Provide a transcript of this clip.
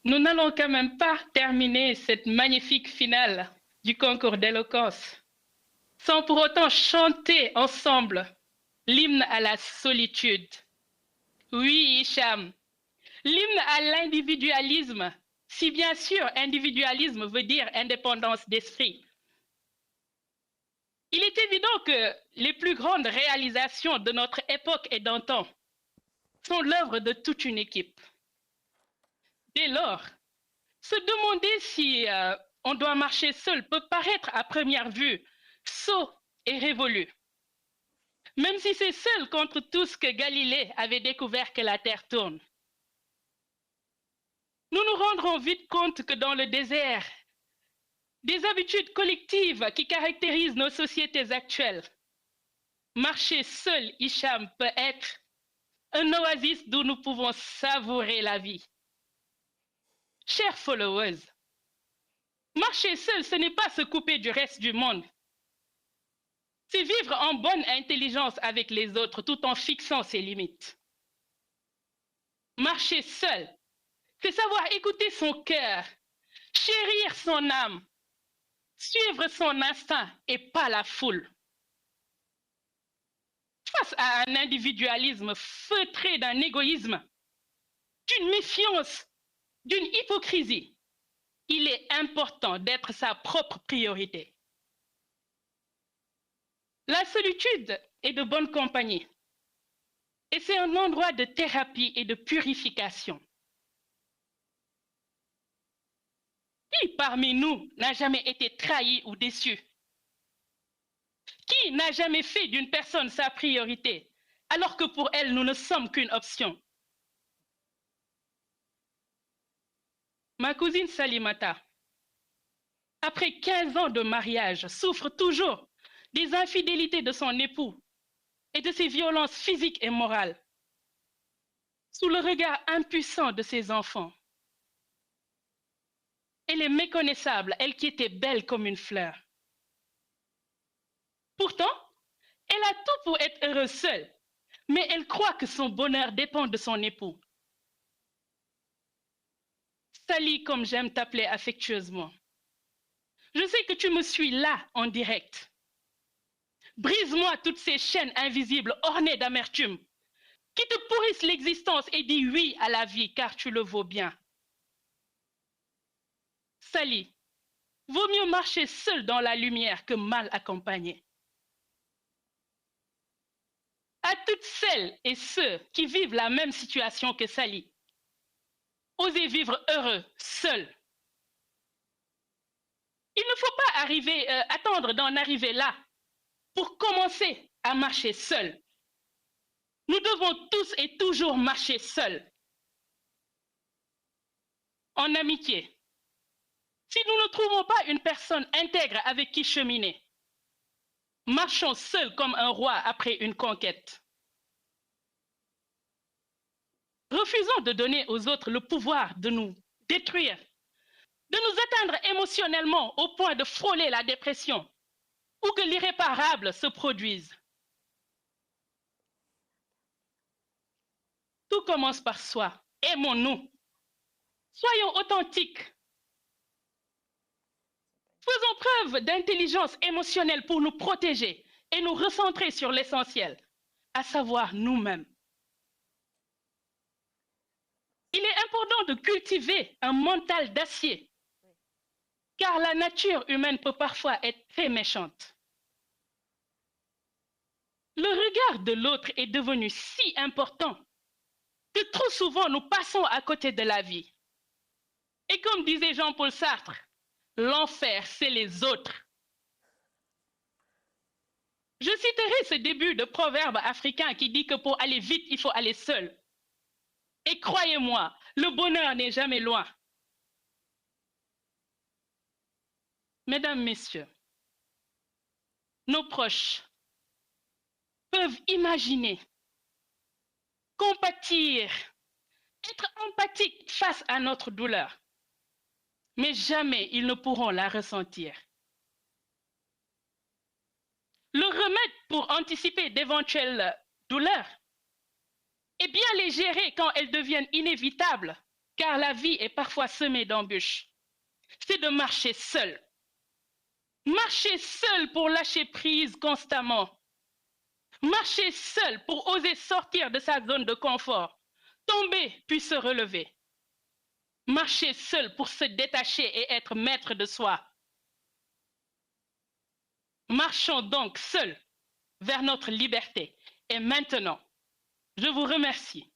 Nous n'allons quand même pas terminer cette magnifique finale du concours d'éloquence sans pour autant chanter ensemble l'hymne à la solitude. Oui, Hicham, l'hymne à l'individualisme, si bien sûr individualisme veut dire indépendance d'esprit. Il est évident que les plus grandes réalisations de notre époque et d'antan sont l'œuvre de toute une équipe. Dès lors, se demander si on doit marcher seul peut paraître à première vue sot et révolu. Même si c'est seul contre tous que Galilée avait découvert que la Terre tourne. Nous nous rendrons vite compte que dans le désert, des habitudes collectives qui caractérisent nos sociétés actuelles, marcher seul, Hicham, peut être un oasis d'où nous pouvons savourer la vie. Chers followers, marcher seul, ce n'est pas se couper du reste du monde. C'est vivre en bonne intelligence avec les autres tout en fixant ses limites. Marcher seul, c'est savoir écouter son cœur, chérir son âme, suivre son instinct et pas la foule. Face à un individualisme feutré d'un égoïsme, d'une méfiance, d'une hypocrisie, il est important d'être sa propre priorité. La solitude est de bonne compagnie et c'est un endroit de thérapie et de purification. Qui parmi nous n'a jamais été trahi ou déçu? Qui n'a jamais fait d'une personne sa priorité alors que pour elle, nous ne sommes qu'une option? Ma cousine Salimata, après 15 ans de mariage, souffre toujours des infidélités de son époux et de ses violences physiques et morales, sous le regard impuissant de ses enfants. Elle est méconnaissable, elle qui était belle comme une fleur. Pourtant, elle a tout pour être heureuse seule, mais elle croit que son bonheur dépend de son époux. Sally, comme j'aime t'appeler affectueusement, je sais que tu me suis là en direct. Brise-moi toutes ces chaînes invisibles ornées d'amertume qui te pourrissent l'existence et dis oui à la vie car tu le vaux bien. Sally, vaut mieux marcher seul dans la lumière que mal accompagné. À toutes celles et ceux qui vivent la même situation que Sally, osez vivre heureux, seul. Il ne faut pas attendre d'en arriver là pour commencer à marcher seul. Nous devons tous et toujours marcher seuls. En amitié, si nous ne trouvons pas une personne intègre avec qui cheminer, marchons seuls comme un roi après une conquête. Refusons de donner aux autres le pouvoir de nous détruire, de nous atteindre émotionnellement au point de frôler la dépression ou que l'irréparable se produise. Tout commence par soi. Aimons-nous. Soyons authentiques. Faisons preuve d'intelligence émotionnelle pour nous protéger et nous recentrer sur l'essentiel, à savoir nous-mêmes. Il est important de cultiver un mental d'acier, car la nature humaine peut parfois être très méchante. Le regard de l'autre est devenu si important que trop souvent nous passons à côté de la vie. Et comme disait Jean-Paul Sartre, l'enfer, c'est les autres. Je citerai ce début de proverbe africain qui dit que pour aller vite, il faut aller seul. Et croyez-moi, le bonheur n'est jamais loin. Mesdames, Messieurs, nos proches peuvent imaginer, compatir, être empathiques face à notre douleur, mais jamais ils ne pourront la ressentir. Le remède pour anticiper d'éventuelles douleurs est bien les gérer quand elles deviennent inévitables, car la vie est parfois semée d'embûches. C'est de marcher seul. Marcher seul pour lâcher prise constamment. Marcher seul pour oser sortir de sa zone de confort. Tomber puis se relever. Marcher seul pour se détacher et être maître de soi. Marchons donc seuls vers notre liberté. Et maintenant, je vous remercie.